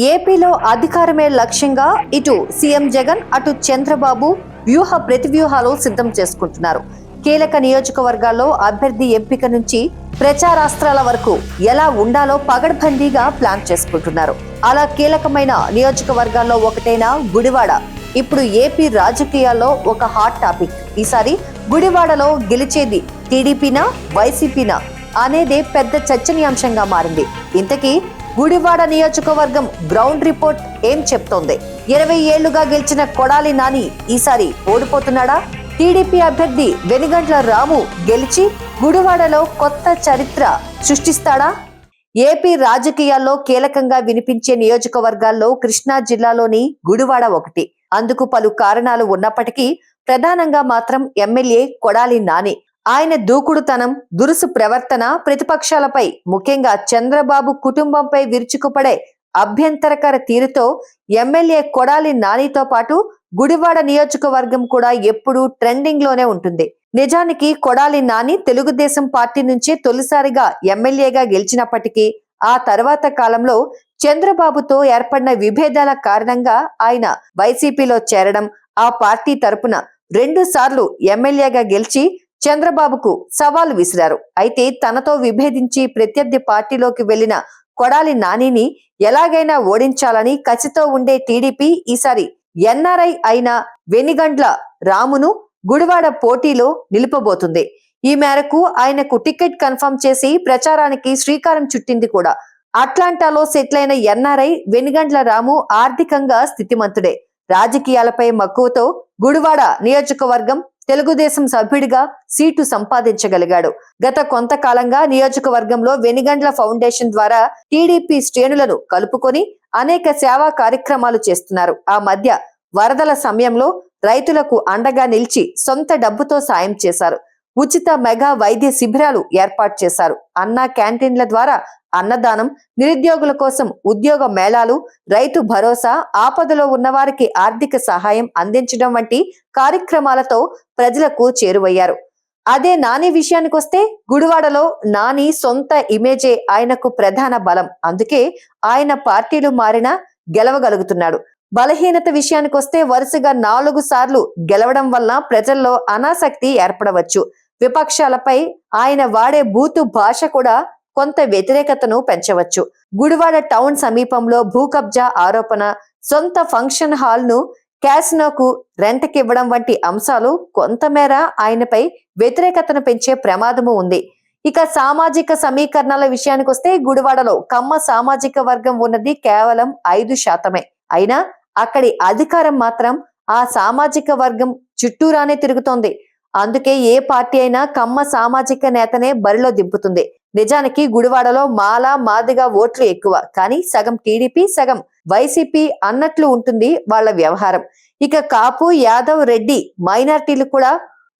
ఏపీలో అధికారమే లక్ష్యంగా ఇటు సీఎం జగన్ అటు చంద్రబాబు ప్రతివ్యూహాలు సిద్ధం చేసుకుంటున్నారు. కీలక నియోజకవర్గాల్లో అభ్యర్థి ఎంపిక నుంచి ప్రచారాస్త్రాల వరకు ఎలా ఉండాలో పగడ్బందీగా ప్లాన్ చేసుకుంటున్నారు. అలా కీలకమైన నియోజకవర్గాల్లో ఒకటైన గుడివాడ ఇప్పుడు ఏపీ రాజకీయాల్లో ఒక హాట్ టాపిక్. ఈసారి గుడివాడలో గెలిచేది టీడీపీనా వైసీపీనా అనేదే పెద్ద చర్చనీయాంశంగా మారింది. ఇంతకీ గుడివాడ నియోజకవర్గం గ్రౌండ్ రిపోర్ట్ ఏం చెప్తోంది? 20 ఏళ్లుగా గెలిచిన కొడాలి నాని ఈసారి ఓడిపోతున్నాడా? టీడీపీ అభ్యర్థి వెనిగండ్ల రాము గెలిచి గుడివాడలో కొత్త చరిత్ర సృష్టిస్తాడా? ఏపీ రాజకీయాల్లో కీలకంగా వినిపించే నియోజకవర్గాల్లో కృష్ణా జిల్లాలోని గుడివాడ ఒకటి. అందుకు పలు కారణాలు ఉన్నప్పటికీ ప్రధానంగా మాత్రం ఎమ్మెల్యే కొడాలి నాని. ఆయన దూకుడుతనం, దురుసు ప్రవర్తన ప్రతిపక్షాలపై ముఖ్యంగా చంద్రబాబు కుటుంబంపై విరుచుకుపడే అభ్యంతరకర తీరుతో ఎమ్మెల్యే కొడాలి నానితో పాటు గుడివాడ నియోజకవర్గం కూడా ఎప్పుడూ ట్రెండింగ్ లోనే ఉంటుంది. నిజానికి కొడాలి నాని తెలుగుదేశం పార్టీ నుంచే తొలిసారిగా ఎమ్మెల్యేగా గెలిచినప్పటికీ ఆ తర్వాత కాలంలో చంద్రబాబుతో ఏర్పడిన విభేదాల కారణంగా ఆయన వైసీపీలో చేరడం, ఆ పార్టీ తరపున 2 సార్లు ఎమ్మెల్యేగా గెలిచి చంద్రబాబుకు సవాల్ విసిరారు. అయితే తనతో విభేదించి ప్రత్యర్థి పార్టీలోకి వెళ్లిన కొడాలి నానిని ఎలాగైనా ఓడించాలని కసితో ఉండే టీడీపీ ఈసారి ఎన్ఆర్ఐ అయిన వెనిగండ్ల రామును గుడివాడ పోటీలో నిలుపబోతుంది. ఈ మేరకు ఆయనకు టికెట్ కన్ఫర్మ్ చేసి ప్రచారానికి శ్రీకారం చుట్టింది కూడా. అట్లాంటాలో సెటిల్ అయిన ఎన్ఆర్ఐ వెనిగండ్ల రాము ఆర్థికంగా స్థితిమంతుడే. రాజకీయాలపై మక్కువతో గుడివాడ నియోజకవర్గం తెలుగుదేశం సభ్యుడిగా సీటు సంపాదించగలిగాడు. గత కొంతకాలంగా నియోజకవర్గంలో వెనిగండ్ల ఫౌండేషన్ ద్వారా టీడీపీ శ్రేణులను కలుపుకొని అనేక సేవా కార్యక్రమాలు చేస్తున్నారు. ఆ మధ్య వరదల సమయంలో రైతులకు అండగా నిలిచి సొంత డబ్బుతో సాయం చేశారు. ఉచిత మెగా వైద్య శిబిరాలు ఏర్పాటు చేశారు. అన్నా క్యాంటీన్ల ద్వారా అన్నదానం, నిరుద్యోగుల కోసం ఉద్యోగ మేళాలు, రైతు భరోసా, ఆపదలో ఉన్నవారికి ఆర్థిక సహాయం అందించడం వంటి కార్యక్రమాలతో ప్రజలకు చేరువయ్యారు. అదే నాని విషయానికొస్తే గుడివాడలో నాని సొంత ఇమేజే ఆయనకు ప్రధాన బలం. అందుకే ఆయన పార్టీలు మారినా గెలవగలుగుతున్నాడు. బలహీనత విషయానికొస్తే వరుసగా 4 సార్లు గెలవడం వల్ల ప్రజల్లో అనాసక్తి ఏర్పడవచ్చు. విపక్షాలపై ఆయన వాడే బూతు భాష కూడా కొంత వ్యతిరేకతను పెంచవచ్చు. గుడివాడ టౌన్ సమీపంలో భూ కబ్జా ఆరోపణ, సొంత ఫంక్షన్ హాల్ ను క్యాసినోకు రెంట్కివ్వడం వంటి అంశాలు కొంతమేర ఆయనపై వ్యతిరేకతను పెంచే ప్రమాదము ఉంది. ఇక సామాజిక సమీకరణాల విషయానికొస్తే గుడివాడలో కమ్మ సామాజిక వర్గం ఉన్నది కేవలం 5%. అయినా అక్కడి అధికారం మాత్రం ఆ సామాజిక వర్గం చుట్టూరానే తిరుగుతోంది. అందుకే ఏ పార్టీ అయినా కమ్మ సామాజిక నేతనే బరిలో దింపుతుంది. నిజానికి గుడివాడలో మాల మాదిగ ఓట్లు ఎక్కువ, కానీ సగం టీడీపీ సగం వైసీపీ అన్నట్లు ఉంటుంది వాళ్ళ వ్యవహారం. ఇక కాపు, యాదవ్, రెడ్డి మైనార్టీలు కూడా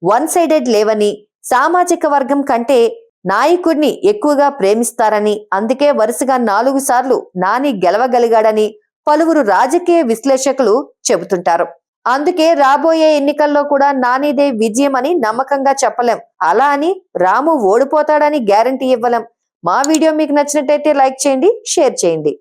1 సైడెడ్ లేవని, సామాజిక వర్గం కంటే నాయకుడిని ఎక్కువగా ప్రేమిస్తారని, అందుకే వరుసగా 4 సార్లు నాని గెలవగలిగాడని పలువురు రాజకీయ విశ్లేషకులు చెబుతుంటారు. అందుకే రాబోయే ఎన్నికల్లో కూడా నానిదే విజయం అని నమ్మకంగా చెప్పలేం. అలా అని రాము ఓడిపోతాడని గ్యారంటీ ఇవ్వలేం. మా వీడియో మీకు నచ్చినట్టయితే లైక్ చేయండి, షేర్ చేయండి.